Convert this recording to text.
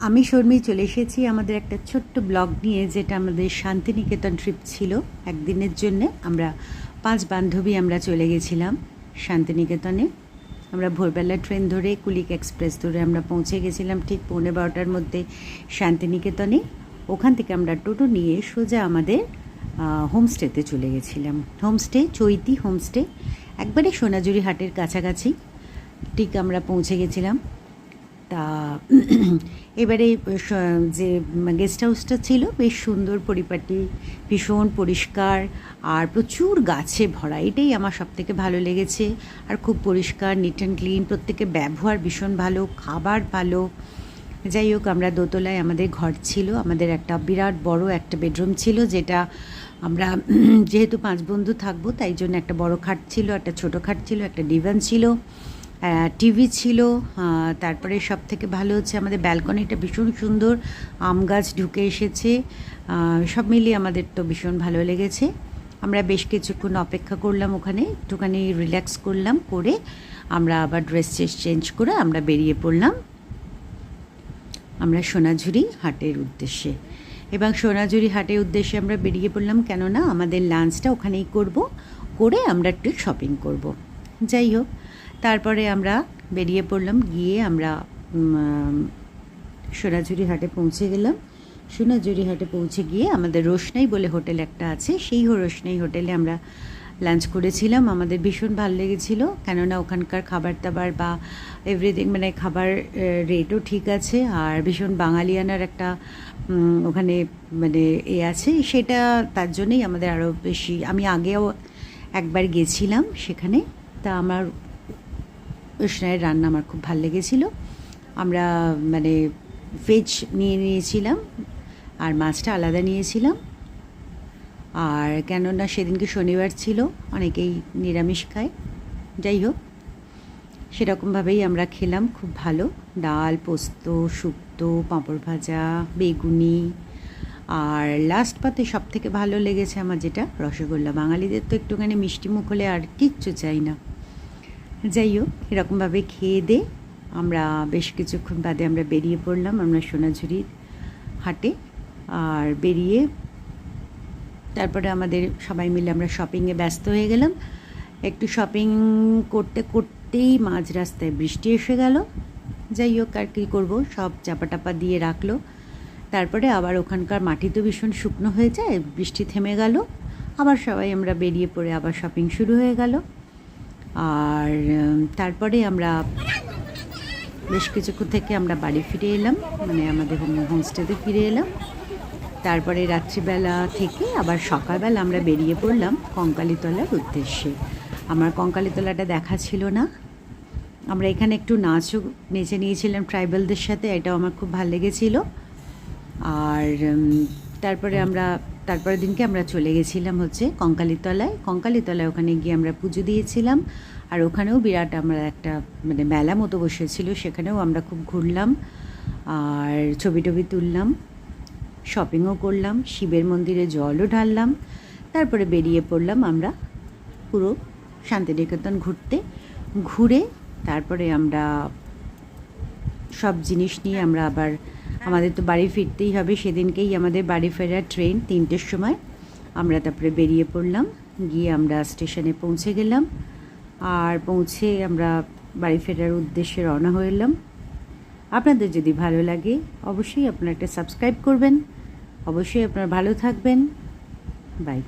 আমি শর্মি চলে এসেছি আমাদের একটা ছোট্ট ব্লগ নিয়ে, যেটা আমাদের শান্তিনিকেতন ট্রিপ ছিল। একদিনের জন্যে আমরা 5 বান্ধবী আমরা চলে গেছিলাম শান্তিনিকেতনে। আমরা ভোরবেলা ট্রেন ধরে কুলিক এক্সপ্রেস ধরে আমরা পৌঁছে গেছিলাম ঠিক 11:15টার মধ্যে শান্তিনিকেতনে। ওখান থেকে আমরা টোটো নিয়ে সোজা আমাদের হোমস্টেতে চলে গেছিলাম। হোমস্টে চৈতি হোমস্টে, একবারে সোনাঝুরি হাটের কাছাকাছি ঠিক আমরা পৌঁছে গেছিলাম। তা এবারে যে গেস্ট হাউসটা ছিল বেশ সুন্দর, পরিপাটি, ভীষণ পরিষ্কার আর প্রচুর গাছে ভরা। এটাই আমার সবথেকে ভালো লেগেছে। আর খুব পরিষ্কার, নিট অ্যান্ড ক্লিন, প্রত্যেকের ব্যবহার ভীষণ ভালো, খাবার ভালো। যাই হোক, আমরা দোতলায় আমাদের ঘর ছিল। আমাদের একটা বিরাট বড় একটা বেডরুম ছিল, যেটা আমরা যেহেতু 5 বন্ধু থাকবো তাই জন্য একটা বড় খাট ছিল, একটা ছোটো খাট ছিল, একটা ডিভান ছিল, টিভি ছিল। তারপরে সব থেকে ভালো হচ্ছে আমাদের ব্যালকনিটা ভীষণ সুন্দর, আম গাছ ঢুকে এসেছে। সব মিলিয়ে আমাদের তো ভীষণ ভালো লেগেছে। আমরা বেশ কিছুক্ষণ অপেক্ষা করলাম ওখানে, একটুখানি রিল্যাক্স করলাম, করে আমরা আবার ড্রেস চেঞ্জ করে আমরা বেরিয়ে পড়লাম আমরা সোনাঝুরি হাটের উদ্দেশ্যে। এবং সোনাঝুরি হাটের উদ্দেশ্যে আমরা বেরিয়ে পড়লাম, কেননা আমাদের লাঞ্চটা ওখানেই করে আমরা একটু শপিং করব। যাই হোক, তারপরে আমরা বেরিয়ে পড়লাম, গিয়ে আমরা সোনাঝুরি হাটে পৌঁছে গেলাম। সোনাঝুরি হাটে পৌঁছে গিয়ে আমাদের রোশনাই বলে হোটেল একটা আছে, সেই রোশনাই হোটেলে আমরা লাঞ্চ করেছিলাম। আমাদের ভীষণ ভালো লেগেছিল, কেননা ওখানকার খাবার দাবার বা এভরিথিং, মানে খাবার রেটও ঠিক আছে, আর ভীষণ বাঙালিয়ানার একটা ওখানে মানে আছে, সেটা তার জন্যই আমাদের আরও বেশি। আমি আগেও একবার গেছিলাম সেখানে, তা আমার রোশনাইয়ের রান্না আমার খুব ভালো লেগেছিল। আমরা মানে ভেজ নিয়েছিলাম আর মাছটা আলাদা নিয়েছিলাম। আর কেননা সেদিনকে শনিবার ছিল, অনেকেই নিরামিষ খায়। যাই হোক, সেরকমভাবেই আমরা খেলাম, খুব ভালো। ডাল, পোস্ত, শুক্তো, পাঁপড় ভাজা, বেগুনি, আর লাস্ট পাতে সব থেকে ভালো লেগেছে আমার যেটা, রসগোল্লা। বাঙালিদের তো একটুখানি মিষ্টি মুখ হলে আর কিচ্ছু চাই না। যাই হোক, এরকমভাবে খেয়ে দে আমরা বেশ কিছুক্ষণ বাদে আমরা বেরিয়ে পড়লাম আমরা সোনাঝুরির হাটে। আর বেরিয়ে তারপরে আমাদের সবাই মিলে আমরা শপিংয়ে ব্যস্ত হয়ে গেলাম। একটু শপিং করতে করতেই মাঝ রাস্তায় বৃষ্টি এসে গেল। যাই হোক, আর কী করবো, সব চাপা টাপা দিয়ে রাখলো। তারপরে আবার ওখানকার মাটি তো ভীষণ শুকনো হয়ে যায়, বৃষ্টি থেমে গেল, আবার সবাই আমরা বেরিয়ে পড়ে আবার শপিং শুরু হয়ে গেল। আর তারপরে আমরা বেশ কিছুক্ষণ থেকে আমরা বাড়ি ফিরে এলাম, মানে আমাদের হোমস্টেতে ফিরে এলাম। তারপরে রাত্রিবেলা থেকে আবার সকালবেলা আমরা বেরিয়ে পড়লাম কঙ্কালীতলার উদ্দেশ্যে। আমার কঙ্কালীতলাটা দেখা ছিল না। আমরা এখানে একটু নাচও নেচে নিয়েছিলাম ট্রাইবালদের সাথে, এটাও আমার খুব ভালো লেগেছিলো। আর তারপরের দিনকে আমরা চলে গেছিলাম হচ্ছে কঙ্কালীতলায়। ওখানে গিয়ে আমরা পুজো দিয়েছিলাম। আর ওখানেও বিরাট আমরা একটা মানে মেলা মতো বসেছিল, সেখানেও আমরা খুব ঘুরলাম আর ছবি টবি তুললাম, শপিংও করলাম, শিবের মন্দিরে জলও ঢাললাম। তারপরে বেরিয়ে পড়লাম আমরা পুরো শান্তিনিকেতন ঘুরে তারপরে আমরা সব জিনিস নিয়ে আমরা আবার, আমাদের তো বাড়ি ফিরতেই হবে, সেদিনকেই আমাদের বাড়ি ফেরার ট্রেন 3টের সময়। আমরা তারপরে বেরিয়ে পড়লাম, গিয়ে আমরা স্টেশনে পৌঁছে গেলাম। আর পৌঁছে আমরা বাড়ি ফেরার উদ্দেশ্যে রওনা হয়ে এলাম। আপনাদের যদি ভালো লাগে অবশ্যই আপনারা একটা সাবস্ক্রাইব করবেন, অবশ্যই আপনারা ভালো থাকবেন। বাই।